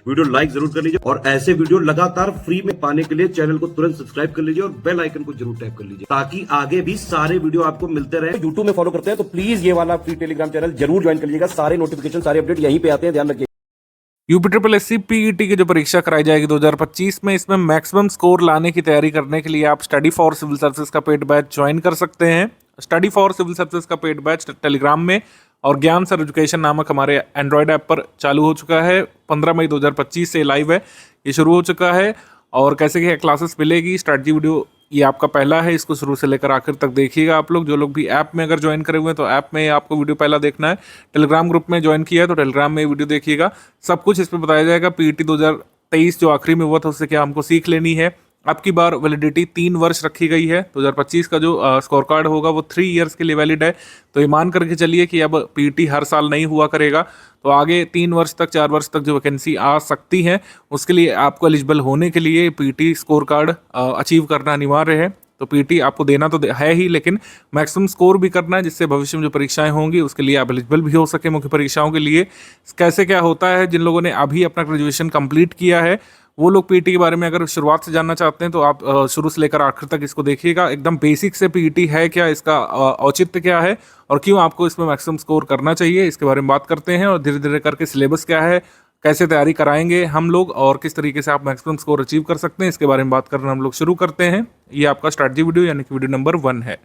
Video like जरूर कर लीजिए और ऐसे वीडियो लगातार फ्री में पाने के लिए चैनल को तुरंत सब्सक्राइब कर लीजिए और बेल आइकन को जरूर टैप कर लीजिए ताकि आगे भी सारे वीडियो आपको मिलते रहे। यूट्यूब में फॉलो करते हैं तो प्लीज ये वाला फ्री टेलीग्राम चैनल जरूर ज्वाइन कर लीजिएगा। सारे नोटिफिकेशन सारे अपडेट यहीं पे आते हैं, ध्यान रखिए। यूपीट्रिपल पीईटी की जो परीक्षा कराई जाएगी 2025 में, इसमें मैक्सिमम स्कोर लाने की तैयारी करने के लिए आप स्टडी फॉर सिविल सर्विसेज का पेड बैच ज्वाइन कर सकते हैं। स्टडी फॉर सिविल सर्विसेज का पेड बैच टेलीग्राम में और ज्ञान सर एजुकेशन नामक हमारे एंड्रॉयड ऐप पर चालू हो चुका है। 15 मई 2025 से लाइव है, ये शुरू हो चुका है। और कैसे क्या क्लासेस मिलेगी, स्ट्रैटेजी वीडियो ये आपका पहला है, इसको शुरू से लेकर आखिर तक देखिएगा आप लोग। जो लोग भी ऐप में अगर ज्वाइन करे हुए हैं तो ऐप में आपको वीडियो पहला देखना है। टेलीग्राम ग्रुप में ज्वाइन किया है तो टेलीग्राम में वीडियो देखिएगा। सब कुछ इस पर बताया जाएगा। पीईटी 2023 जो आखिरी में हुआ था उससे क्या हमको सीख लेनी है। अब की बार वैलिडिटी 3 वर्ष रखी गई है। 2025 का जो स्कोर कार्ड होगा वो 3 इयर्स के लिए वैलिड है। तो ये मान करके चलिए कि अब पीईटी हर साल नहीं हुआ करेगा, तो आगे 3 वर्ष तक 4 वर्ष तक जो वैकेंसी आ सकती है उसके लिए आपको एलिजिबल होने के लिए पीईटी स्कोर कार्ड अचीव करना अनिवार्य है। तो पीईटी आपको देना तो है ही, लेकिन मैक्सिमम स्कोर भी करना है जिससे भविष्य में जो परीक्षाएं होंगी उसके लिए आप एलिजिबल भी हो सके मुख्य परीक्षाओं के लिए। कैसे क्या होता है, जिन लोगों ने अभी अपना ग्रेजुएशन कंप्लीट किया है वो लोग पीईटी के बारे में अगर शुरुआत से जानना चाहते हैं तो आप शुरू से लेकर आखिर तक इसको देखिएगा। एकदम बेसिक से पीईटी है क्या, इसका औचित्य क्या है और क्यों आपको इसमें मैक्सिमम स्कोर करना चाहिए, इसके बारे में बात करते हैं। और धीरे धीरे करके सिलेबस क्या है, कैसे तैयारी कराएंगे हम लोग और किस तरीके से आप मैक्सिमम स्कोर अचीव कर सकते हैं, इसके बारे में बात करना हम लोग शुरू करते हैं। ये आपका स्ट्रैटेजी वीडियो यानी कि वीडियो नंबर 1 है।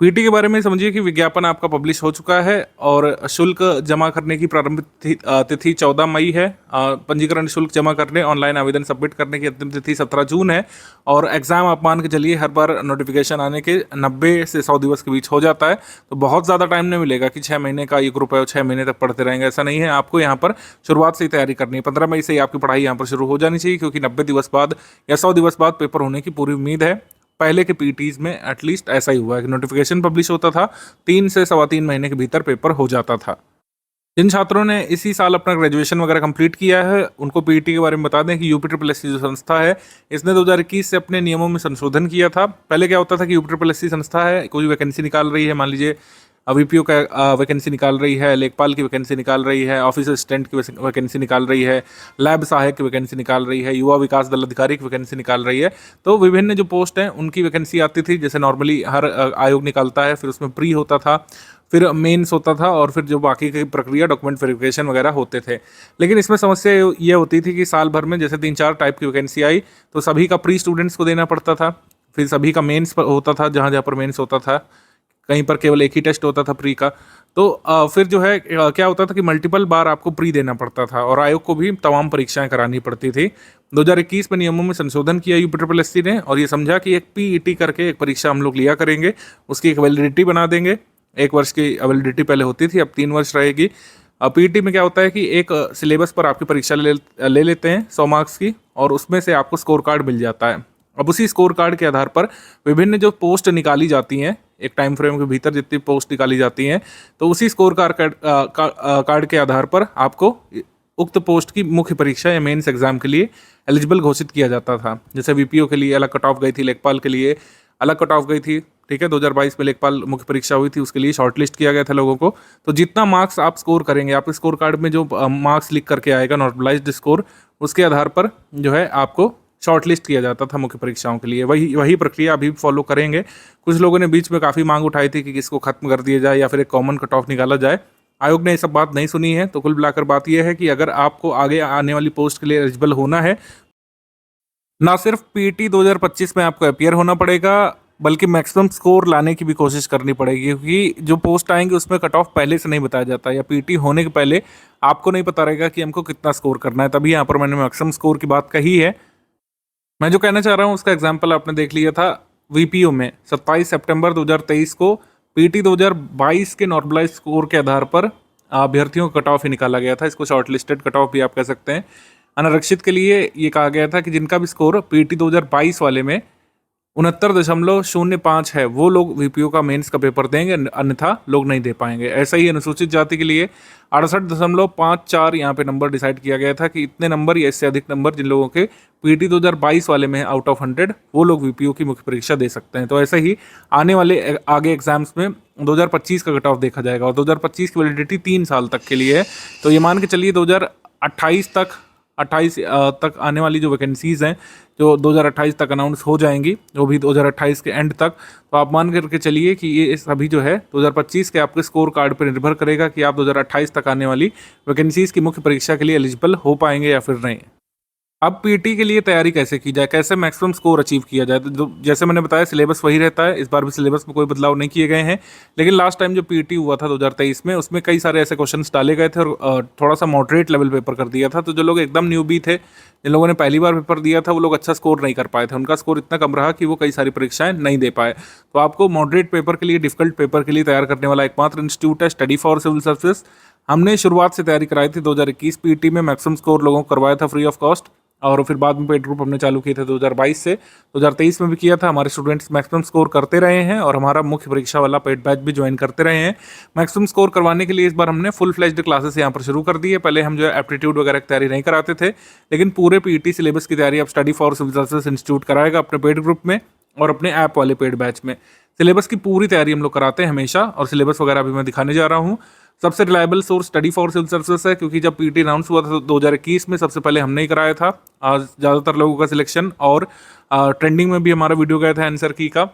पीईटी के बारे में समझिए कि विज्ञापन आपका पब्लिश हो चुका है और शुल्क जमा करने की प्रारंभिक तिथि 14 मई है। पंजीकरण शुल्क जमा करने, ऑनलाइन आवेदन सबमिट करने की अंतिम तिथि 17 जून है। और एग्जाम आप मान के चलिए हर बार नोटिफिकेशन आने के 90 से 100 दिवस के बीच हो जाता है, तो बहुत ज़्यादा टाइम नहीं मिलेगा कि 6 महीने का ये ग्रुप है और 6 महीने तक पढ़ते रहेंगे, ऐसा नहीं है। आपको यहाँ पर शुरुआत से ही तैयारी करनी है। 15 मई से ही आपकी पढ़ाई यहाँ पर शुरू हो जानी चाहिए, क्योंकि 90 दिवस बाद या 100 दिवस बाद पेपर होने की पूरी उम्मीद है। पहले के पीईटीज में एटलीस्ट ऐसा ही हुआ है कि नोटिफिकेशन पब्लिश होता था, 3 से 3.25 महीने के भीतर पेपर हो जाता था। जिन छात्रों ने इसी साल अपना ग्रेजुएशन वगैरह कंप्लीट किया है उनको पीईटी के बारे में बता दें कि यूपीट्रिपल जो संस्था है इसने 2021 से अपने नियमों में संशोधन किया था। पहले क्या होता था कि यूपीट्रिपल संस्था है, कोई वैकेंसी निकाल रही है, मान लीजिए वीपीओ का वैकेंसी निकाल रही है, लेखपाल की वैकेंसी निकाल रही है, ऑफिस असिस्टेंट की वैकेंसी निकाल रही है, लैब सहायक की वैकेंसी निकाल रही है, युवा विकास दल अधिकारी की वैकेंसी निकाल रही है। तो विभिन्न जो पोस्ट हैं उनकी वैकेंसी आती थी, जैसे नॉर्मली हर आयोग निकालता है। फिर उसमें प्री होता था, फिर मेंस होता था और फिर जो बाकी की प्रक्रिया डॉक्यूमेंट वेरिफिकेशन वगैरह होते थे। लेकिन इसमें समस्या ये होती थी कि साल भर में जैसे 3-4 टाइप की वैकेंसी आई तो सभी का प्री स्टूडेंट्स को देना पड़ता था, फिर सभी का मेंस होता था, जहाँ जहाँ पर मेंस होता था, कहीं पर केवल एक ही टेस्ट होता था प्री का। तो फिर जो है क्या होता था कि मल्टीपल बार आपको प्री देना पड़ता था और आयोग को भी तमाम परीक्षाएं करानी पड़ती थी। 2021 में नियमों में संशोधन किया यूपीट्रिपल ने और ये समझा कि एक पीईटी करके एक परीक्षा हम लोग लिया करेंगे, उसकी एक वैलिडिटी बना देंगे। 1 वर्ष की वैलिडिटी पहले होती थी, अब 3 वर्ष रहेगी। पीईटी में क्या होता है कि एक सिलेबस पर आपकी परीक्षा ले लेते हैं 100 मार्क्स की और उसमें से आपको स्कोर कार्ड मिल जाता है। अब उसी स्कोर कार्ड के आधार पर विभिन्न जो पोस्ट निकाली जाती हैं, एक टाइम फ्रेम के भीतर जितनी पोस्ट निकाली जाती हैं, तो उसी स्कोर कार्ड के आधार पर आपको उक्त पोस्ट की मुख्य परीक्षा या मेंस एग्जाम के लिए एलिजिबल घोषित किया जाता था। जैसे वीपीओ के लिए अलग कट ऑफ गई थी, लेखपाल के लिए अलग कट ऑफ गई थी, ठीक है। 2022 में लेखपाल मुख्य परीक्षा हुई थी, उसके लिए शॉर्टलिस्ट किया गया था लोगों को। तो जितना मार्क्स आप स्कोर करेंगे, आपके स्कोर कार्ड में जो मार्क्स लिख करके आएगा नॉर्मलाइज्ड स्कोर, उसके आधार पर जो है आपको शॉर्टलिस्ट किया जाता था मुख्य परीक्षाओं के लिए। वही प्रक्रिया अभी फॉलो करेंगे। कुछ लोगों ने बीच में काफ़ी मांग उठाई थी कि इसको खत्म कर दिया जाए या फिर एक कॉमन कट ऑफ निकाला जाए। आयोग ने ये सब बात नहीं सुनी है। तो कुल मिलाकर बात यह है कि अगर आपको आगे आने वाली पोस्ट के लिए एलिजिबल होना है, ना सिर्फ पीईटी 2025 में आपको अपीयर होना पड़ेगा बल्कि मैक्सिमम स्कोर लाने की भी कोशिश करनी पड़ेगी, क्योंकि जो पोस्ट आएंगे उसमें कट ऑफ पहले से नहीं बताया जाता, या पीईटी होने के पहले आपको नहीं पता रहेगा कि हमको कितना स्कोर करना है। तभी यहाँ पर मैंने मैक्सिमम स्कोर की बात कही है। मैं जो कहना चाह रहा हूँ उसका एग्जाम्पल आपने देख लिया था वीपीओ में 27 सितंबर 2023 को पीईटी 2022 के नॉर्मलाइज स्कोर के आधार पर अभ्यर्थियों का कट ऑफ ही निकाला गया था। इसको शॉर्टलिस्टेड कट ऑफ भी आप कह सकते हैं। अनारक्षित के लिए ये कहा गया था कि जिनका भी स्कोर पीईटी 2022 वाले में 69.05 है वो लोग वीपीओ का मेंस का पेपर देंगे, अन्यथा लोग नहीं दे पाएंगे। ऐसा ही अनुसूचित जाति के लिए 68.54 यहाँ पे नंबर डिसाइड किया गया था कि इतने नंबर या इससे अधिक नंबर जिन लोगों के पीटी 2022 वाले में आउट ऑफ 100 वो लोग वीपीओ की मुख्य परीक्षा दे सकते हैं। तो ऐसे ही आने वाले आगे एग्जाम्स में 2025 का कट ऑफ देखा जाएगा और 2025 की वैलिडिटी 3 साल तक के लिए है। तो ये मान के चलिए 2028 तक 28 तक आने वाली जो वैकेंसीज़ हैं जो 2028 तक अनाउंस हो जाएंगी, वो भी 2028 के एंड तक। तो आप मान करके चलिए कि ये सभी जो है 2025 के आपके स्कोर कार्ड पर निर्भर करेगा कि आप 2028 तक आने वाली वैकेंसीज़ की मुख्य परीक्षा के लिए एलिजिबल हो पाएंगे या फिर नहीं। अब पीटी के लिए तैयारी कैसे की जाए, कैसे मैक्सिमम स्कोर अचीव किया जाए, तो जैसे मैंने बताया सिलेबस वही रहता है, इस बार भी सिलेबस में कोई बदलाव नहीं किए गए हैं। लेकिन लास्ट टाइम जो पीटी हुआ था 2023 में, उसमें कई सारे ऐसे क्वेश्चंस डाले गए थे और थोड़ा सा मॉडरेट लेवल पेपर कर दिया था। तो जो लोग एकदम न्यूबी थे, जिन लोगों ने पहली बार पेपर दिया था, वो लोग अच्छा स्कोर नहीं कर पाए थे, उनका स्कोर इतना कम रहा कि वो कई सारी परीक्षाएं नहीं दे पाए। तो आपको मॉडरेट पेपर के लिए, डिफिकल्ट पेपर के लिए तैयार करने वाला एकमात्र इंस्टीट्यूट है स्टडी फॉर सिविल सर्विसेज। हमने शुरुआत से तैयारी कराई थी 2021 पीटी में, मैक्सिमम स्कोर लोगों को करवाया था फ्री ऑफ कॉस्ट, और फिर बाद में पेड ग्रुप हमने चालू किए थे 2022 से। 2023 में भी किया था, हमारे स्टूडेंट्स मैक्सिमम स्कोर करते रहे हैं और हमारा मुख्य परीक्षा वाला पेड बैच भी ज्वाइन करते रहे हैं। मैक्सिमम स्कोर करवाने के लिए इस बार हमने फुल फ्लेज्ड क्लासेस यहाँ पर शुरू कर दी है। पहले हम जो है एप्टीट्यूड वगैरह की तैयारी नहीं कराते थे, लेकिन पूरे पीटी सिलेबस की तैयारी अब study for civil services institute कराएगा अपने पेड ग्रुप में और अपने ऐप वाले पेड बैच में। सिलेबस की पूरी तैयारी हम लोग कराते हैं हमेशा, और सिलेबस वगैरह भी मैं दिखाने जा रहा हूँ। सबसे reliable source study for civil services है, क्योंकि जब पीटी अनाउंस हुआ था तो 2021 में सबसे पहले हमने ही कराया था। आज ज़्यादातर लोगों का सिलेक्शन, और ट्रेंडिंग में भी हमारा वीडियो गया था आंसर की का।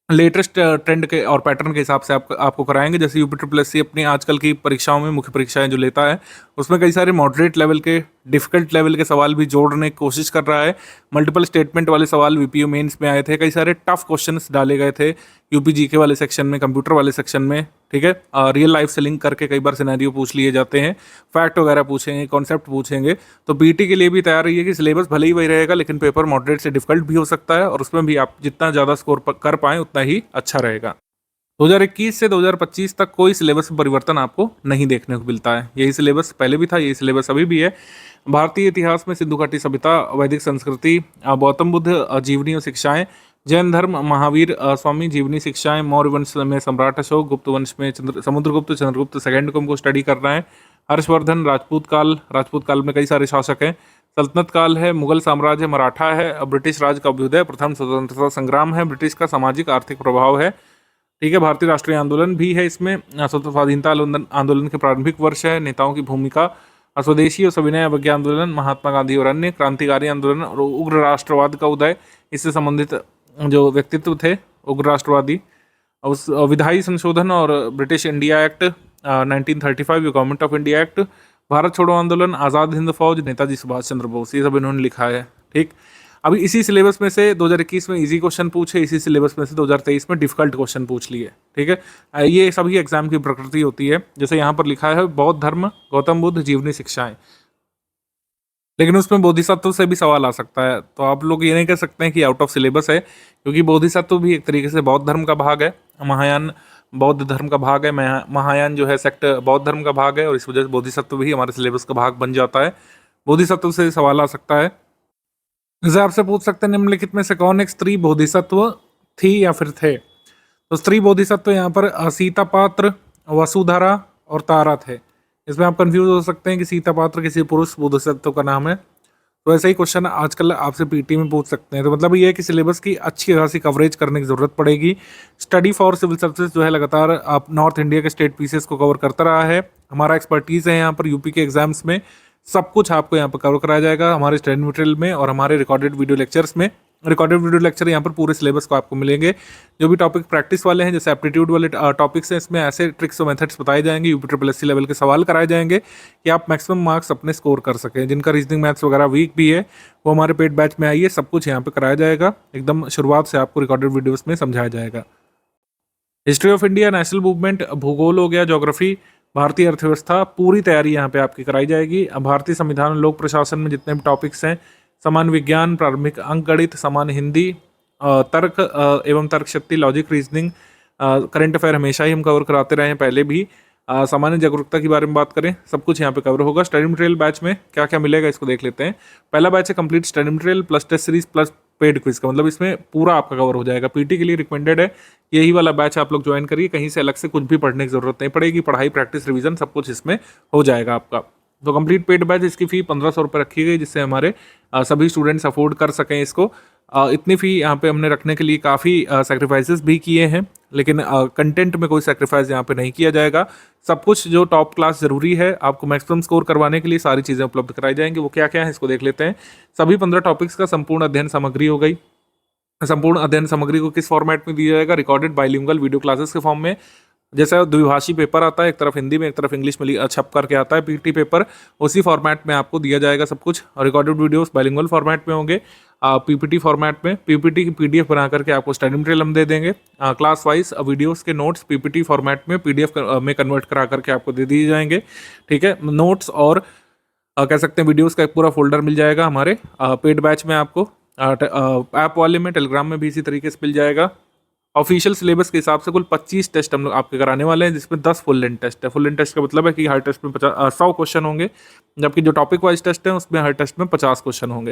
लेटेस्ट ट्रेंड के और पैटर्न के हिसाब से आपको कराएंगे। जैसे यूपी अपनी आजकल की परीक्षाओं में, मुख्य परीक्षाएं जो लेता है, उसमें कई सारे मॉडरेट लेवल के, डिफिकल्ट लेवल के सवाल भी जोड़ने की कोशिश कर रहा है। मल्टीपल स्टेटमेंट वाले सवाल वीपीओ मेंस में आए थे, कई सारे टफ क्वेश्चंस डाले गए थे यूपी जीके वाले सेक्शन में, कंप्यूटर वाले सेक्शन में, ठीक है। रियल लाइफ से लिंक करके कई बार सिनेरियो पूछ लिए जाते हैं, फैक्ट वगैरह पूछेंगे, कॉन्सेप्ट पूछेंगे। तो पीटी के लिए भी तैयार रहिए कि सिलेबस भले ही वही रहेगा, लेकिन पेपर मॉडरेट से डिफिकल्ट भी हो सकता है, और उसमें भी आप जितना ज़्यादा स्कोर कर पाएँ उतना ही अच्छा रहेगा। 2021 से 2025 तक कोई सिलेबस में परिवर्तन आपको नहीं देखने को मिलता है। यही सिलेबस पहले भी था, यही सिलेबस अभी भी है। भारतीय इतिहास में सिंधु घाटी सभ्यता, वैदिक संस्कृति, गौतम बुद्ध जीवनी और शिक्षाएं, जैन धर्म, महावीर स्वामी जीवनी शिक्षाएं, मौर्य वंश में सम्राट अशोक, गुप्त वंश में समुद्रगुप्त, चंद्रगुप्त सेकंड को हमको स्टडी करना है। हर्षवर्धन, राजपूत काल में कई सारे शासक हैं। सल्तनत काल है, मुगल साम्राज्य, मराठा है, ब्रिटिश राज का अभ्युदय, प्रथम स्वतंत्रता संग्राम है, ब्रिटिश का सामाजिक आर्थिक प्रभाव है, ठीक है। भारतीय राष्ट्रीय आंदोलन भी है इसमें, स्वाधीनता आंदोलन के प्रारंभिक वर्ष है, नेताओं की भूमिका, स्वदेशी और सविनय अवज्ञा आंदोलन, महात्मा गांधी और अन्य क्रांतिकारी आंदोलन, और उग्र राष्ट्रवाद का उदय, इससे संबंधित जो व्यक्तित्व थे उग्र राष्ट्रवादी, उस विधायी संशोधन और British India act 1935, government of India act, Bharat छोड़ो आंदोलन, आज़ाद हिंद फौज, नेताजी सुभाष चंद्र बोस, ये सब इन्होंने लिखा है, ठीक। अभी इसी सिलेबस में से 2021 में इजी क्वेश्चन पूछे, इसी सिलेबस में से 2023 में डिफिकल्ट क्वेश्चन पूछ लिए, ठीक है। ये सभी एग्जाम की प्रकृति होती है। जैसे यहाँ पर लिखा है बौद्ध धर्म, गौतम बुद्ध जीवनी शिक्षाएं, लेकिन उसमें बोधिसत्व से भी सवाल आ सकता है। तो आप लोग ये नहीं कह सकते हैं कि आउट ऑफ सिलेबस है, क्योंकि बोधिसत्व भी एक तरीके से बौद्ध धर्म का भाग है, महायान बौद्ध धर्म का भाग है, महायान जो है सेक्ट बौद्ध धर्म का भाग है, और इस वजह से बोधिसत्व भी हमारे सिलेबस का भाग बन जाता है। बोधिसत्व से सवाल आ सकता है। जैसे आपसे पूछ सकते हैं निम्नलिखित में से कौन एक स्त्री बोधिसत्व थी या फिर थे। तो स्त्री बोधिसत्व यहाँ पर सीता पात्र, वसुधरा और तारा थे। इसमें आप कंफ्यूज हो सकते हैं कि सीता पात्र किसी पुरुष बोधिसत्व का नाम है। तो ऐसा ही क्वेश्चन आजकल आपसे पीटी में पूछ सकते हैं। तो मतलब ये है कि सिलेबस की अच्छी खासी कवरेज करने की ज़रूरत पड़ेगी। स्टडी फॉर सिविल सर्विसेज जो है लगातार आप नॉर्थ इंडिया के स्टेट पीसेस को कवर करता रहा है। हमारा एक्सपर्टीज़ है यहाँ पर यूपी के एग्जाम्स में, सब कुछ आपको यहाँ पर कवर कराया जाएगा हमारे स्टडी मटेरियल में और हमारे रिकॉर्डेड वीडियो लेक्चर्स में। रिकॉर्डेड वीडियो लेक्चर यहाँ पर पूरे सिलेबस को आपको मिलेंगे। जो भी टॉपिक प्रैक्टिस वाले हैं, जैसे एप्टीट्यूड वाले टॉपिक्स हैं, इसमें ऐसे ट्रिक्स और मेथड्स बताए जाएंगे, यूपी लेवल के सवाल कराए जाएंगे कि आप मैक्सिमम मार्क्स अपने स्कोर कर सकें। जिनका रीजनिंग मैथ्स वगैरह वीक भी है वो हमारे पेड बैच में आइए, सब कुछ यहाँ पे कराया जाएगा। एकदम शुरुआत से आपको रिकॉर्डेड वीडियोस में समझाया जाएगा। History of India, national movement, भूगोल हो गया, ज्योग्राफी, भारतीय अर्थव्यवस्था, पूरी तैयारी यहाँ पे आपकी कराई जाएगी। भारतीय संविधान, लोक प्रशासन में जितने भी टॉपिक्स हैं, समान विज्ञान, प्रारंभिक अंक गणित, समान हिंदी, तर्क एवं तर्क शक्ति, लॉजिक, रीजनिंग, करंट अफेयर हमेशा ही हम कवर कराते रहे हैं, पहले भी। सामान्य जागरूकता के बारे में बात करें, सब कुछ यहाँ पे कवर होगा। स्टडी मटेरियल बैच में क्या क्या मिलेगा इसको देख लेते हैं। पहला बैच है complete study material plus test series plus paid quiz का, मतलब इसमें पूरा आपका कवर हो जाएगा। पीटी के लिए रिकमेंडेड है यही वाला बैच, आप लोग ज्वाइन करिए, कहीं से अलग से कुछ भी पढ़ने की जरूरत नहीं पड़ेगी। पढ़ाई, प्रैक्टिस, रिवीजन सब कुछ इसमें हो जाएगा आपका। तो कंप्लीट पेड बैच, इसकी फ़ी 1500 रुपये रखी गई, जिससे हमारे सभी स्टूडेंट्स अफोर्ड कर सकें इसको। इतनी फ़ी यहाँ पे हमने रखने के लिए काफ़ी सेक्रीफाइसेस भी किए हैं, लेकिन कंटेंट में कोई सेक्रीफाइस यहाँ पे नहीं किया जाएगा। सब कुछ जो टॉप क्लास जरूरी है आपको मैक्सिमम स्कोर करवाने के लिए सारी चीज़ें उपलब्ध कराई जाएंगी। वो क्या क्या है इसको देख लेते हैं। सभी 15 टॉपिक्स का संपूर्ण अध्ययन सामग्री हो गई। संपूर्ण अध्ययन सामग्री को किस फॉर्मेट में दिया जाएगा? रिकॉर्डेड बाइलिंगुअल वीडियो क्लासेस के फॉर्म में। जैसा द्विभाषी पेपर आता है, एक तरफ हिंदी में एक तरफ इंग्लिश में छप करके आता है पीटी पेपर, उसी फॉर्मेट में आपको दिया जाएगा सब कुछ। रिकॉर्डेड वीडियोस बाइलिंगुअल फॉर्मेट में होंगे, पीपीटी फॉर्मेट में। पीपीटी की पीडीएफ बना करके आपको स्टडी मटेरियल हम दे देंगे। क्लास वाइज वीडियोस के नोट्स पीपीटी फॉर्मेट में पीडीएफ में कन्वर्ट करा करके आपको दे दिए जाएंगे। ठीक है, नोट्स और कह सकते हैं वीडियोस का एक पूरा फोल्डर मिल जाएगा हमारे पेड बैच में आपको। ऐप वाले में टेलीग्राम में भी इसी तरीके से मिल जाएगा। ऑफिशियल सिलेबस के हिसाब से कुल 25 टेस्ट हम लोग आपके कराने वाले हैं, जिसमें 10 फुल लेंथ टेस्ट है। फुल लेंथ टेस्ट का मतलब है कि हर टेस्ट में 100 क्वेश्चन होंगे, जबकि जो टॉपिक वाइज टेस्ट है उसमें हर टेस्ट में 50 क्वेश्चन होंगे।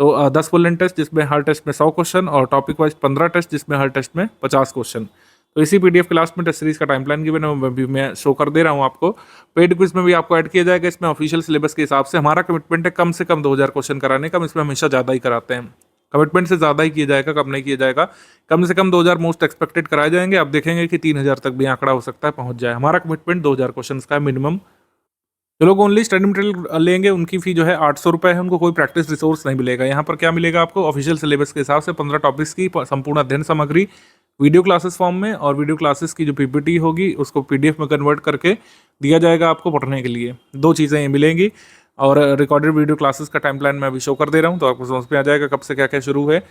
तो 10 फुल लेंथ टेस्ट जिसमें हर टेस्ट में 100 क्वेश्चन, और टॉपिक वाइज 15 टेस्ट जिसमें हर टेस्ट में 50 क्वेश्चन। तो इसी पीडीएफ क्लास में टेस्ट सीरीज का टाइम प्लान गिवन है, मैं शो कर दे रहा हूँ आपको। पेड क्विज में भी आपको ऐड किया जाएगा। इसमें ऑफिशियल सिलेबस के हिसाब से हमारा कमिटमेंट है कम से कम 2000 क्वेश्चन कराने का। हम इसमें हमेशा ज़्यादा ही कराते हैं, कमिटमेंट से ज़्यादा ही किया जाएगा, कम नहीं किया जाएगा। कम से कम 2000 मोस्ट एक्सपेक्टेड कराए जाएंगे। आप देखेंगे कि 3000 तक भी आंकड़ा हो सकता है पहुंच जाए। हमारा कमिटमेंट 2000 क्वेश्चन का है मिनिमम। जो लोग ओनली स्टडी मटेरियल लेंगे उनकी फी जो है 800 रुपये है, उनको कोई प्रैक्टिस रिसोर्स नहीं मिलेगा। यहाँ पर क्या मिलेगा आपको? ऑफिशियल सिलेबस के हिसाब से 15 टॉपिक्स की संपूर्ण अध्ययन सामग्री वीडियो क्लासेस फॉर्म में, और वीडियो क्लासेस की जो पीपीटी होगी उसको पीडीएफ में कन्वर्ट करके दिया जाएगा आपको पढ़ने के लिए। 2 चीज़ें ये मिलेंगी। और रिकॉर्डेड वीडियो क्लासेस का टाइम प्लान मैं अभी शो कर दे रहा हूँ, तो आपको समझ में आ जाएगा कब से क्या क्या शुरू है।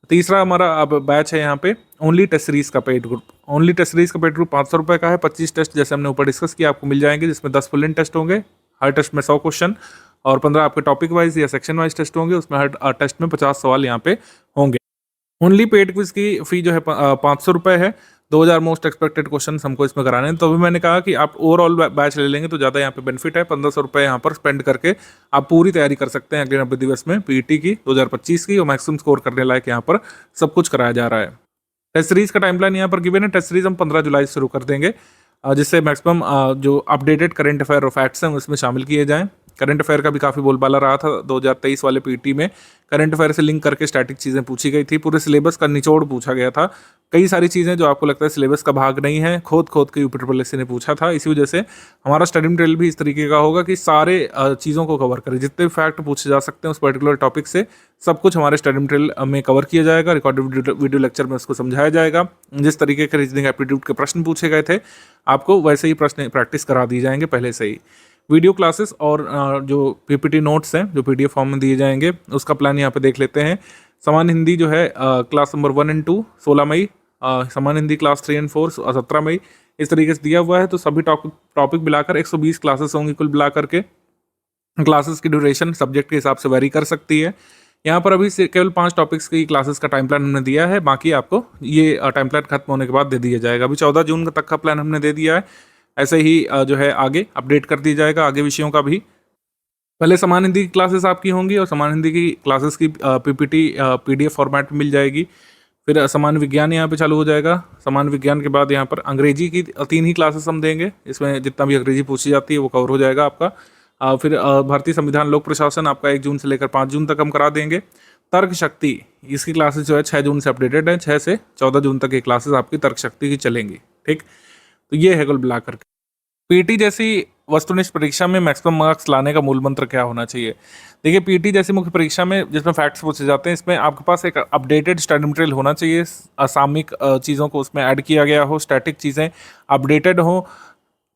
तीसरा हमारा अब बैच है यहाँ पे ओनली टेस्ट सीरीज का paid group. Only test series का पेड ग्रुप 500 रुपये का है। 25 टेस्ट जैसे हमने ऊपर डिस्कस किया आपको मिल जाएंगे, जिसमें 10 फुल लेंथ टेस्ट होंगे, हर टेस्ट में 100 क्वेश्चन, और 15 आपके टॉपिक वाइज या सेक्शन वाइज टेस्ट होंगे, उसमें हर टेस्ट में 50 सवाल यहाँ पे होंगे। ओनली पेड क्विज की फी जो है 500 रुपये है। 2000 मोस्ट एक्सपेक्टेड क्वेश्चन हमको इसमें कराने हैं। तो अभी मैंने कहा कि आप ओवरऑल बैच ले लेंगे तो ज़्यादा यहाँ पे बेनिफिट है। 1500 रुपये यहाँ पर स्पेंड करके आप पूरी तैयारी कर सकते हैं अगले 90 दिवस में पीईटी की 2025 की, और मैक्सिमम स्कोर करने लायक यहाँ पर सब कुछ कराया जा रहा है। टेस्ट सीरीज का टाइम प्लान यहाँ पर गिवन है। टेस्ट सीरीज हम 15 जुलाई से शुरू कर देंगे, जिससे मैक्सिमम जो अपडेटेड करंट अफेयर और फैक्ट्स हैं उसमें शामिल किए जाएँ। करंट अफेयर का भी काफ़ी बोलबाला रहा था 2023 वाले पीटी में। करंट अफेयर से लिंक करके स्टैटिक चीज़ें पूछी गई थी, पूरे सिलेबस का निचोड़ पूछा गया था। कई सारी चीज़ें जो आपको लगता है सिलेबस का भाग नहीं है, खोद खोद के यूपीएससी ने पूछा था। इसी वजह से हमारा स्टडी मटेरियल भी इस तरीके का होगा कि सारे चीज़ों को कवर करें, जितने भी फैक्ट पूछे जा सकते हैं उस पर्टिकुलर टॉपिक से सब कुछ हमारे स्टडी मटेरियल में कवर किया जाएगा। रिकॉर्डेड वीडियो लेक्चर में उसको समझाया जाएगा। जिस तरीके के रीजनिंग एप्टीट्यूड के प्रश्न पूछे गए थे आपको वैसे ही प्रश्न प्रैक्टिस करा दी जाएंगे पहले से ही। वीडियो क्लासेस और जो पीपीटी नोट्स हैं जो पीडीएफ फॉर्म में दिए जाएंगे उसका प्लान यहाँ पे देख लेते हैं। सामान्य हिंदी जो है क्लास नंबर 1 और 2 16 मई, सामान्य हिंदी क्लास 3 और 4 17 मई, इस तरीके से दिया हुआ है। तो सभी टॉपिक मिलाकर 120 क्लासेस होंगी कुल मिला करके। क्लासेस की ड्यूरेशन सब्जेक्ट के हिसाब से वेरी कर सकती है। यहाँ पर अभी से केवल 5 टॉपिक्स की क्लासेस का टाइम प्लान हमने दिया है, बाकी आपको ये टाइम प्लान खत्म होने के बाद दे दिया जाएगा। अभी 14 जून तक का प्लान हमने दे दिया है, ऐसे ही जो है आगे अपडेट कर दिया जाएगा आगे विषयों का भी। पहले समान हिंदी की क्लासेस आपकी होंगी और समान हिंदी की क्लासेस की पीपीटी पीडीएफ फॉर्मेट में मिल जाएगी। फिर समान विज्ञान यहाँ पे चालू हो जाएगा। समान विज्ञान के बाद यहाँ पर अंग्रेजी की 3 ही क्लासेस हम देंगे, इसमें जितना भी अंग्रेजी पूछी जाती है वो कवर हो जाएगा आपका। फिर भारतीय संविधान लोक प्रशासन आपका 1 जून से लेकर 5 जून तक हम करा देंगे। तर्क शक्ति इसकी क्लासेस जो है 6 जून से अपडेटेड है, 6 से 14 जून तक ये क्लासेस आपकी तर्क शक्ति की चलेंगी। ठीक, तो ये है कुल मिलाकर। पीटी जैसी वस्तुनिष्ठ परीक्षा में मैक्सिमम मार्क्स लाने का मूल मंत्र क्या होना चाहिए? देखिए, पीटी जैसी मुख्य परीक्षा में जिसमें फैक्ट्स पूछे जाते हैं, इसमें आपके पास एक अपडेटेड स्टडी मटेरियल होना चाहिए। असामयिक चीज़ों को उसमें ऐड किया गया हो, स्टैटिक चीज़ें अपडेटेड हो,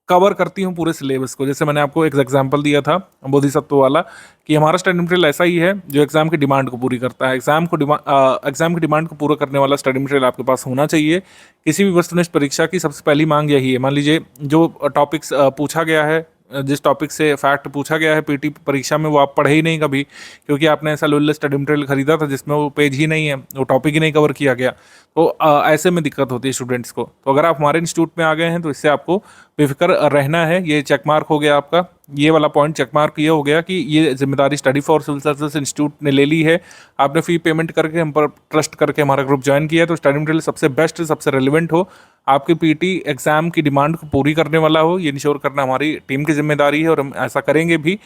कवर करती हूँ पूरे सिलेबस को। जैसे मैंने आपको एक एग्जांपल दिया था बोधिसत्व वाला, कि हमारा स्टडी मटेरियल ऐसा ही है जो एग्जाम की डिमांड को पूरी करता है। एग्जाम की डिमांड को पूरा करने वाला स्टडी मटेरियल आपके पास होना चाहिए। किसी भी वस्तुनिष्ठ परीक्षा की सबसे पहली मांग यही है। मान लीजिए जो टॉपिक्स पूछा गया है, जिस टॉपिक से फैक्ट पूछा गया है पीटी परीक्षा में, वो आप पढ़े ही नहीं कभी, क्योंकि आपने ऐसा लुल्ले स्टडी मटेरियल खरीदा था जिसमें वो पेज ही नहीं है, वो टॉपिक ही नहीं कवर किया गया। तो ऐसे में दिक्कत होती है स्टूडेंट्स को। तो अगर आप हमारे इंस्टीट्यूट में आ गए हैं तो इससे आपको बेफिक्र रहना है। ये चेक मार्क हो गया आपका, ये वाला पॉइंट चेक मार्क ये हो गया कि ये जिम्मेदारी study for civil services institute ने ले ली है। आपने फी पेमेंट करके हम पर ट्रस्ट करके हमारा ग्रुप ज्वाइन किया है, तो स्टडी मटेरियल सबसे बेस्ट, सबसे रेलिवेंट हो, आपके पीटी एग्जाम की डिमांड को पूरी करने वाला हो, ये इंश्योर करना हमारी टीम की जिम्मेदारी है और हम ऐसा करेंगे भी।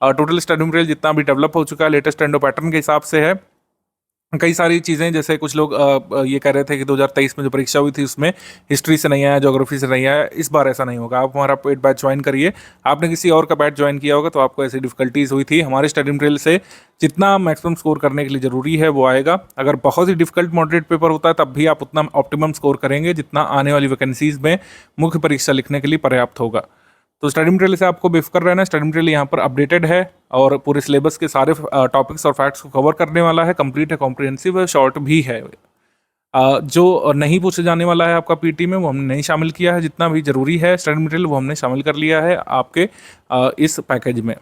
टोटल स्टडी मटेरियल जितना भी डेवलप हो चुका है लेटेस्ट ट्रेंड और पैटर्न के हिसाब से है। कई सारी चीज़ें, जैसे कुछ लोग ये कह रहे थे कि 2023 में जो परीक्षा हुई थी उसमें हिस्ट्री से नहीं आया, ज्योग्राफी से नहीं आया। इस बार ऐसा नहीं होगा। आप हमारा पेड बैच ज्वाइन करिए। आपने किसी और का बैच ज्वाइन किया होगा तो आपको ऐसी डिफिकल्टीज हुई थी। हमारे स्टडी मटेरियल से जितना मैक्सिमम स्कोर करने के लिए ज़रूरी है वो आएगा। अगर बहुत ही डिफिकल्ट मॉडरेट पेपर होता है तब भी आप उतना ऑप्टिमम स्कोर करेंगे जितना आने वाली वैकेंसीज में मुख्य परीक्षा लिखने के लिए पर्याप्त होगा। तो स्टडी मटेरियल से आपको बेफिक्र रहना है। स्टडी मटेरियल यहाँ पर अपडेटेड है और पूरे सिलेबस के सारे टॉपिक्स और फैक्ट्स को कवर करने वाला है। कंप्लीट है, कॉम्प्रिहेंसिव है, शॉर्ट भी है। जो नहीं पूछे जाने वाला है आपका पीटी में वो हमने नहीं शामिल किया है। जितना भी जरूरी है स्टडी मटेरियल वो हमने शामिल कर लिया है आपके इस पैकेज में।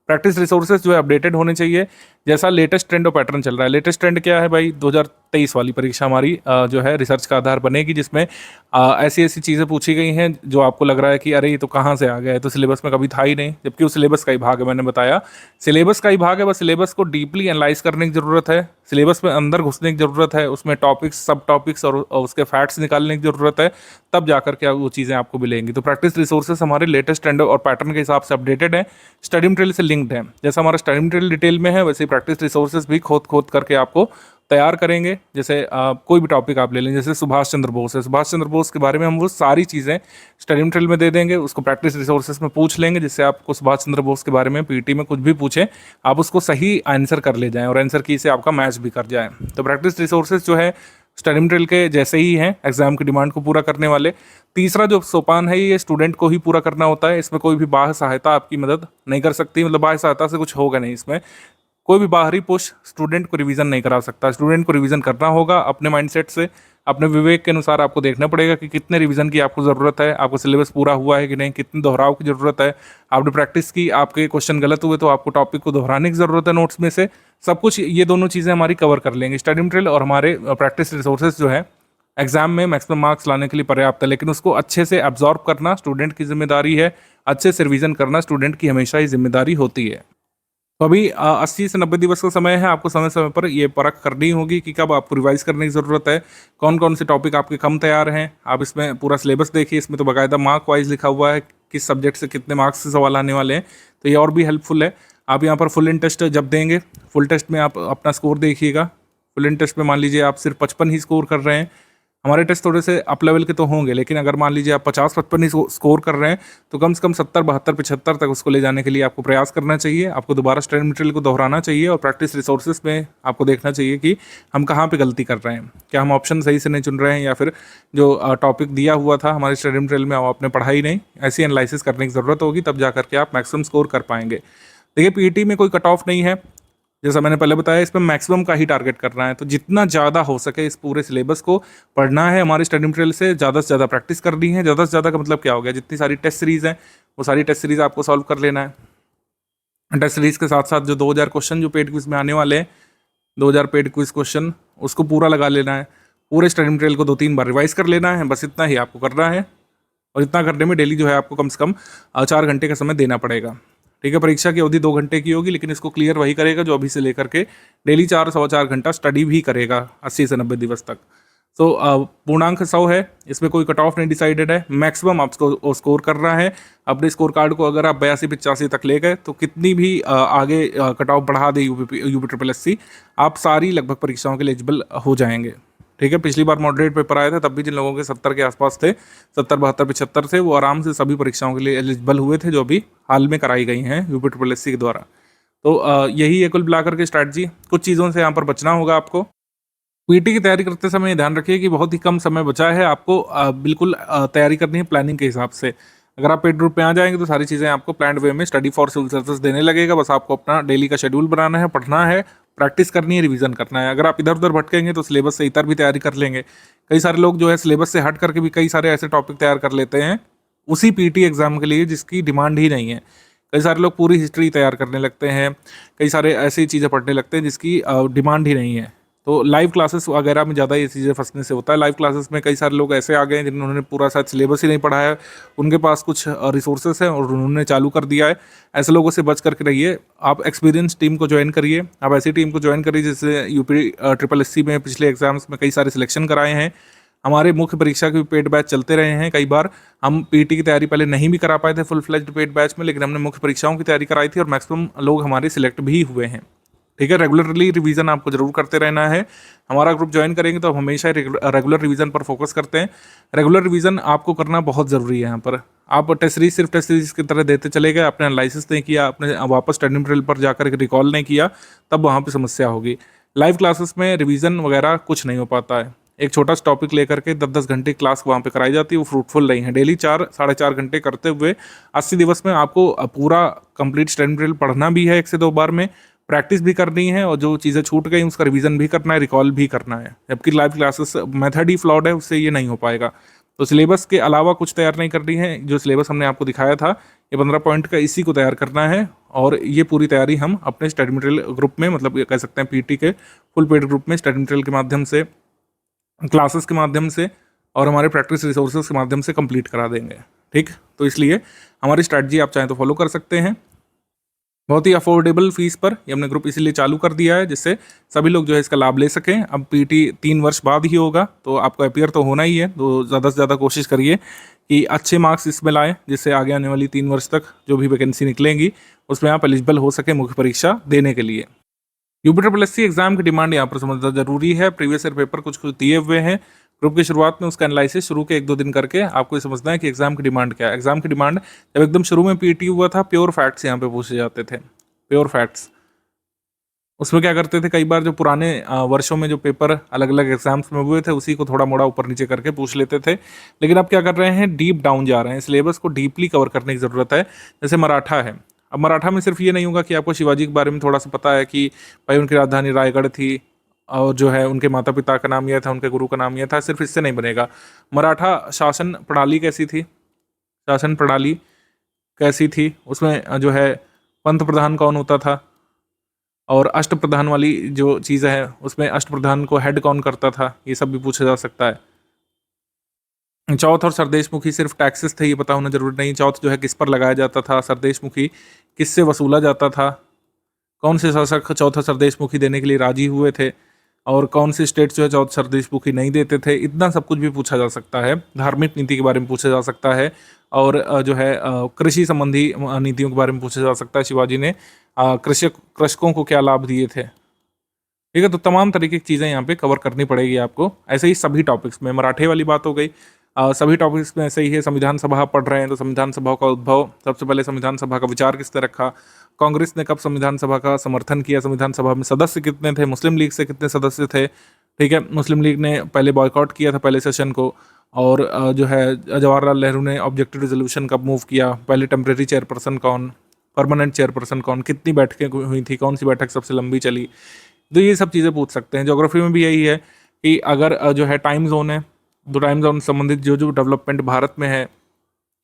प्रैक्टिस रिसोर्सेज जो है अपडेटेड होने चाहिए, जैसा लेटेस्ट ट्रेंड और पैटर्न चल रहा है। लेटेस्ट ट्रेंड क्या है भाई? 2023 वाली परीक्षा हमारी जो है रिसर्च का आधार बनेगी, जिसमें ऐसी ऐसी चीज़ें पूछी गई हैं जो आपको लग रहा है कि अरे ये तो कहाँ से आ गया है, तो सिलेबस में कभी था ही नहीं, जबकि उस सिलेबस का ही भाग है। मैंने बताया सिलेबस का ही भाग है, बस सिलेबस को डीपली एनालाइज करने की ज़रूरत है, सिलेबस में अंदर घुसने की ज़रूरत है, उसमें टॉपिक्स, सब टॉपिक्स और उसके फैक्ट्स निकालने की ज़रूरत है, तब जाकर के वो चीज़ें आपको मिलेंगी। तो प्रैक्टिस रिसोर्सेज हमारे लेटेस्ट ट्रेंड और पैटर्न के हिसाब से अपडेटेड है, स्टडी मटेरियल से लिंक्ड है। जैसा हमारा स्टडी मटेरियल डिटेल में है वैसे ही प्रैक्टिस रिसोर्सेज भी खोद खोद करके आपको तैयार करेंगे। जैसे कोई भी टॉपिक आप ले लें, जैसे सुभाष चंद्र बोस है, सुभाष चंद्र बोस के बारे में हम वो सारी चीज़ें स्टडी मटेरियल में दे देंगे, उसको प्रैक्टिस रिसोर्सेज में पूछ लेंगे, जिससे आपको सुभाष चंद्र बोस के बारे में पीटी में कुछ भी पूछे आप उसको सही आंसर कर ले जाएं और आंसर की से आपका मैच भी कर जाए। तो प्रैक्टिस रिसोर्सेज जो है स्टडी मटेरियल के जैसे ही हैं, एग्जाम की डिमांड को पूरा करने वाले। तीसरा जो सोपान है ये स्टूडेंट को ही पूरा करना होता है, इसमें कोई भी बाह्य सहायता आपकी मदद नहीं कर सकती। मतलब बाह्य सहायता से कुछ होगा नहीं, इसमें कोई भी बाहरी पुश स्टूडेंट को रिवीजन नहीं करा सकता। स्टूडेंट को रिवीजन करना होगा अपने माइंडसेट से, अपने विवेक के अनुसार आपको देखना पड़ेगा कि कितने रिवीजन की आपको ज़रूरत है, आपको सिलेबस पूरा हुआ है कि नहीं, कितने दोहराव की ज़रूरत है, आपने प्रैक्टिस की, आपके क्वेश्चन गलत हुए तो आपको टॉपिक को दोहराने की ज़रूरत है नोट्स में से। सब कुछ ये दोनों चीज़ें हमारी कवर कर लेंगे। स्टडी मटेरियल और हमारे प्रैक्टिस रिसोर्सेज जो है एग्जाम में मैक्सिमम मार्क्स लाने के लिए पर्याप्त है, लेकिन उसको अच्छे से एब्जॉर्ब करना स्टूडेंट की जिम्मेदारी है, अच्छे से रिवीजन करना स्टूडेंट की हमेशा ही जिम्मेदारी होती है। तो अभी 80 से 90 दिवस का समय है, आपको समय समय पर ये परख करनी होगी कि कब आपको रिवाइज करने की ज़रूरत है, कौन कौन से टॉपिक आपके कम तैयार हैं। आप इसमें पूरा सिलेबस देखिए, इसमें तो बाकायदा मार्क वाइज लिखा हुआ है किस सब्जेक्ट से कितने मार्क्स से सवाल आने वाले हैं, तो ये और भी हेल्पफुल है। आप यहाँ पर फुल इन टेस्ट जब देंगे, फुल टेस्ट में आप अपना स्कोर देखिएगा। फुल इन टेस्ट में मान लीजिए आप सिर्फ 55 ही स्कोर कर रहे हैं, हमारे टेस्ट थोड़े से अप लेवल के तो होंगे, लेकिन अगर मान लीजिए आप 50-55 ही स्कोर कर रहे हैं तो कम से कम 70-72-75 तक उसको ले जाने के लिए आपको प्रयास करना चाहिए। आपको दोबारा स्टडी मटेरियल को दोहराना चाहिए और प्रैक्टिस रिसोर्सेज में आपको देखना चाहिए कि हम कहाँ पे गलती कर रहे हैं, क्या हम ऑप्शन सही से नहीं चुन रहे हैं, या फिर जो टॉपिक दिया हुआ था हमारे स्टडी मटेरियल में आपने पढ़ा ही नहीं। ऐसी एनालिसिस करने की ज़रूरत होगी, तब जा करके आप मैक्सिमम स्कोर कर पाएंगे। देखिए पीटी में कोई कट ऑफ नहीं है, जैसा मैंने पहले बताया, इसमें मैक्सिमम का ही टारगेट करना है। तो जितना ज़्यादा हो सके इस पूरे सिलेबस को पढ़ना है, हमारे स्टडी मटेरियल से ज़्यादा प्रैक्टिस करनी है। ज़्यादा से ज़्यादा का मतलब क्या हो गया, जितनी सारी टेस्ट सीरीज़ हैं वो सारी टेस्ट सीरीज़ आपको सॉल्व कर लेना है। टेस्ट सीरीज़ के साथ साथ जो 2000 क्वेश्चन जो पेड क्विज में आने वाले हैं, 2000 पेड क्विज क्वेश्चन, उसको पूरा लगा लेना है। पूरे स्टडी मटेरियल को 2-3 बार रिवाइज कर लेना है, बस इतना ही आपको करना है। और इतना करने में डेली जो है आपको कम से कम 4 घंटे का समय देना पड़ेगा। ठीक है, परीक्षा की अवधि 2 घंटे की होगी, लेकिन इसको क्लियर वही करेगा जो अभी से लेकर के डेली 4-4.25 घंटा स्टडी भी करेगा 80 से 90 दिवस तक। तो पूर्णांक 100 है, इसमें कोई कट ऑफ नहीं डिसाइडेड है, मैक्सिमम आपको स्कोर करना है। अपने स्कोर कार्ड को अगर आप 82-85 तक ले गए तो कितनी भी आगे कट ऑफ बढ़ा दे यूपी आप सारी लगभग परीक्षाओं के लिए एलिजिबल हो जाएंगे। ठीक है, पिछली बार मॉडरेट पेपर आए थे तब भी जिन लोगों के 70 के आसपास थे, 70-72-75 थे, वो आराम से सभी परीक्षाओं के लिए एलिजिबल हुए थे जो अभी हाल में कराई गई हैं यूपी के द्वारा। तो यही है कुल मिलाकर के स्ट्रैटेजी। कुछ चीज़ों से यहाँ पर बचना होगा आपको। पीटी की तैयारी करते समय ये ध्यान रखिए कि बहुत ही कम समय बचा है, आपको बिल्कुल तैयारी करनी है प्लानिंग के हिसाब से। अगर आप पेड रूट में आ जाएंगे तो सारी चीज़ें आपको प्लान्ड वे में स्टडी फॉर सिविल सर्विसेज देने लगेगा। बस आपको अपना डेली का शेड्यूल बनाना है, पढ़ना है, प्रैक्टिस करनी है, रिवीजन करना है। अगर आप इधर उधर भटकेंगे तो सिलेबस से इतर भी तैयारी कर लेंगे। कई सारे लोग जो है सिलेबस से हट करके भी कई सारे ऐसे टॉपिक तैयार कर लेते हैं उसी पीटी एग्जाम के लिए जिसकी डिमांड ही नहीं है। कई सारे लोग पूरी हिस्ट्री तैयार करने लगते हैं, कई सारे ऐसी चीज़ें पढ़ने लगते हैं जिसकी डिमांड ही नहीं है। तो लाइव क्लासेस वगैरह में ज़्यादा ये चीज़ें फंसने से होता है। लाइव क्लासेस में कई सारे लोग ऐसे आ गए हैं जिन्होंने पूरा शायद सिलेबस ही नहीं पढ़ा है, उनके पास कुछ रिसोर्सेस हैं और उन्होंने चालू कर दिया है। ऐसे लोगों से बच करके रहिए, आप एक्सपीरियंस टीम को ज्वाइन करिए। आप ऐसी टीम को ज्वाइन करिए जैसे यूपी में पिछले एग्जाम्स में कई सारे सिलेक्शन कराए हैं। हमारे मुख्य परीक्षा के भी पेड बैच चलते रहे हैं। कई बार हम पीटी की तैयारी पहले नहीं भी करा पाए थे फुल फ्लेज्ड पेड बैच में, लेकिन हमने मुख्य परीक्षाओं की तैयारी कराई थी और मैक्सिमम लोग हमारे सिलेक्ट भी हुए हैं। ठीक है। रेगुलरली रिवीजन आपको जरूर करते रहना है। हमारा ग्रुप ज्वाइन करेंगे तो हम हमेशा रेगुलर रिवीजन पर फोकस करते हैं। रेगुलर रिवीजन आपको करना बहुत ज़रूरी है। यहाँ पर आप टेस्ट सीरीज सिर्फ टेस्ट सीरीज की तरह देते चले गए, आपने एनालिसिस नहीं किया, आपने वापस स्टडी मटेरियल पर जाकर रिकॉल नहीं किया, तब वहाँ पर समस्या होगी। लाइव क्लासेस में रिवीजन वगैरह कुछ नहीं हो पाता है। एक छोटा सा टॉपिक लेकर के 10-10 घंटे क्लास वहाँ पे कराई जाती है, वो फ्रूटफुल नहीं है। डेली 4-4.5 घंटे करते हुए 80 दिवस में आपको पूरा कंप्लीट स्टडी मटेरियल पढ़ना भी है 1 से 2 बार में, प्रैक्टिस भी करनी है, और जो चीज़ें छूट गई उसका रिवीजन भी करना है, रिकॉल भी करना है। जबकि लाइव क्लासेस मेथड ही फ्लॉड है, उससे ये नहीं हो पाएगा। तो सिलेबस के अलावा कुछ तैयार नहीं करनी है। जो सिलेबस हमने आपको दिखाया था ये 15 पॉइंट का, इसी को तैयार करना है। और ये पूरी तैयारी हम अपने स्टडी मटेरियल ग्रुप में, मतलब ये कह सकते हैं पीटी के फुल पेड ग्रुप में स्टडी मटेरियल के माध्यम से, क्लासेस के माध्यम से और हमारे प्रैक्टिस रिसोर्सेज के माध्यम से कंप्लीट करा देंगे। ठीक, तो इसलिए हमारी स्ट्रैटेजी आप चाहें तो फॉलो कर सकते हैं। बहुत ही अफोर्डेबल फीस पर ये हमने ग्रुप इसीलिए चालू कर दिया है जिससे सभी लोग जो है इसका लाभ ले सकें। अब पीटी 3 वर्ष बाद ही होगा, तो आपको अपीयर तो होना ही है। तो ज़्यादा से ज़्यादा कोशिश करिए कि अच्छे मार्क्स इसमें लाएं, जिससे आगे आने वाली 3 वर्ष तक जो भी वैकेंसी निकलेंगी उसमें आप एलिजिबल हो सके मुख्य परीक्षा देने के लिए। यूपीएससी एग्जाम की डिमांड यहाँ पर समझना जरूरी है। प्रीवियस ईयर पेपर कुछ दिए हुए हैं ग्रुप की शुरुआत में, उसका एनालिसिस शुरू के 1-2 दिन करके आपको ये समझना है कि एग्जाम की डिमांड क्या है। एग्जाम की डिमांड जब एकदम शुरू में पीटी हुआ था, प्योर फैक्ट्स यहाँ पे पूछे जाते थे, प्योर फैक्ट्स। उसमें क्या करते थे, कई बार जो पुराने वर्षों में जो पेपर अलग अलग एग्जाम्स में हुए थे उसी को थोड़ा मोड़ा ऊपर नीचे करके पूछ लेते थे। लेकिन अब क्या कर रहे हैं, डीप डाउन जा रहे हैं, सिलेबस को डीपली कवर करने की ज़रूरत है। जैसे मराठा है, अब मराठा में सिर्फ ये नहीं होगा कि आपको शिवाजी के बारे में थोड़ा सा पता है कि भाई उनकी राजधानी रायगढ़ थी और जो है उनके माता पिता का नाम यह था, उनके गुरु का नाम यह था, सिर्फ इससे नहीं बनेगा। मराठा शासन प्रणाली कैसी थी, शासन प्रणाली कैसी थी, उसमें जो है पंत प्रधान कौन होता था, और अष्ट प्रधान वाली जो चीज़ है उसमें अष्ट प्रधान को हेड कौन करता था, ये सब भी पूछा जा सकता है। चौथ और सरदेशमुखी सिर्फ टैक्सेस थे, ये पता होना जरूरी नहीं। चौथ जो है किस पर लगाया जाता था, सरदेशमुखी किससे वसूला जाता था, कौन से शासक चौथा सरदेशमुखी देने के लिए राजी हुए थे, और कौन से स्टेट जो है चौथ सरदेशमुखी नहीं देते थे, इतना सब कुछ भी पूछा जा सकता है। धार्मिक नीति के बारे में पूछा जा सकता है, और जो है कृषि संबंधी नीतियों के बारे में पूछा जा सकता है। शिवाजी ने कृषकों को क्या लाभ दिए थे, ठीक है। तो तमाम तरीके की चीज़ें यहाँ पे कवर करनी पड़ेगी आपको। ऐसे ही सभी टॉपिक्स में, मराठे वाली बात हो गई, सभी टॉपिक्स में ऐसे ही है। संविधान सभा पढ़ रहे हैं तो संविधान सभा का उद्भव, सबसे पहले संविधान सभा का विचार किसने रखा, कांग्रेस ने कब संविधान सभा का समर्थन किया, संविधान सभा में सदस्य कितने थे, मुस्लिम लीग से कितने सदस्य थे, ठीक है। मुस्लिम लीग ने पहले बॉयकॉट किया था पहले सेशन को, और जो है जवाहरलाल नेहरू ने ऑब्जेक्टिव रेजोल्यूशन कब मूव किया, पहले टेम्परेरी चेयरपर्सन कौन, परमानेंट चेयरपर्सन कौन, कितनी बैठकें हुई थी, कौन सी बैठक सबसे लंबी चली, तो ये सब चीज़ें पूछ सकते हैं। ज्योग्राफी में भी यही है कि अगर जो है टाइम जोन है, तो टाइम जोन संबंधित जो जो डेवलपमेंट भारत में है,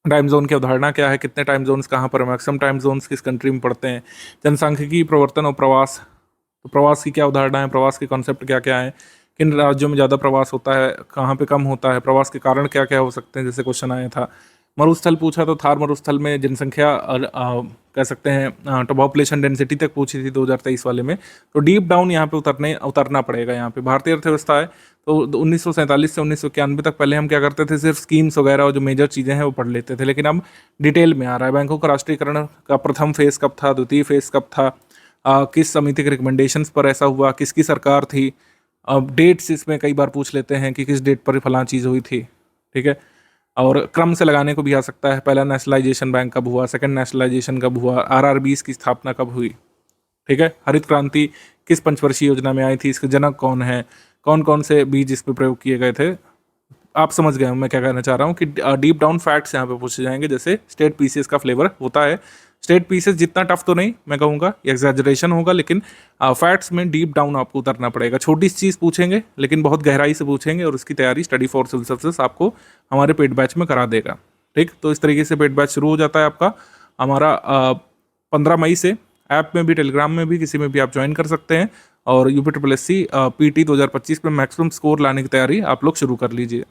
टाइम जोन की अवधारणा क्या है, कितने टाइम जोन्स कहाँ पर, मैक्सिमम टाइम जोन्स किस कंट्री में पड़ते हैं, जनसांख्यिकी, प्रवर्तन और प्रवास, तो प्रवास की क्या अवधारणा है, प्रवास के कॉन्सेप्ट क्या क्या है, किन राज्यों में ज़्यादा प्रवास होता है, कहाँ पे कम होता है, प्रवास के कारण क्या क्या हो सकते हैं, जैसे क्वेश्चन आया था। मरुस्थल पूछा तो थार मरुस्थल में जनसंख्या कह सकते हैं पॉपुलेशन डेंसिटी तक पूछी थी 2023 वाले में। तो डीप डाउन यहाँ पे उतरना पड़ेगा। यहाँ पे भारतीय अर्थव्यवस्था है तो 1947 से 1991 तक पहले हम क्या करते थे, सिर्फ स्कीम्स वगैरह और जो मेजर चीज़ें हैं वो पढ़ लेते थे, लेकिन अब डिटेल में आ रहा है। बैंकों का राष्ट्रीयकरण का प्रथम फेज कब था, द्वितीय फेज कब था, किस समिति के रिकमेंडेशंस पर ऐसा हुआ, किसकी सरकार थी, अब डेट्स इसमें कई बार पूछ लेते हैं कि किस डेट पर फलां चीज़ हुई थी, ठीक है। और क्रम से लगाने को भी आ सकता है, पहला नेशनलाइजेशन बैंक कब हुआ, सेकंड नेशनलाइजेशन कब हुआ, आरआरबीज की स्थापना कब हुई, ठीक है। हरित क्रांति किस पंचवर्षीय योजना में आई थी, इसके जनक कौन है, कौन कौन से बीज इस पर प्रयोग किए गए थे। आप समझ गए मैं क्या कहना चाह रहा हूँ कि डीप डाउन फैक्ट्स यहाँ पे पूछे जाएंगे, जैसे स्टेट पीसीएस का फ्लेवर होता है। स्टेट पीसीएस जितना टफ तो नहीं मैं कहूँगा, एग्जैजरेशन होगा, लेकिन फैक्ट्स में डीप डाउन आपको उतरना पड़ेगा। छोटी सी चीज़ पूछेंगे लेकिन बहुत गहराई से पूछेंगे, और उसकी तैयारी स्टडी फॉर सिविल सर्विसेज आपको हमारे पेड बैच में करा देगा, ठीक। तो इस तरीके से पेड बैच शुरू हो जाता है आपका हमारा 15 मई से। ऐप में भी, टेलीग्राम में भी, किसी में भी आप ज्वाइन कर सकते हैं, और यूपीएससी पीटी 2025 में मैक्सिमम स्कोर लाने की तैयारी आप लोग शुरू कर लीजिए।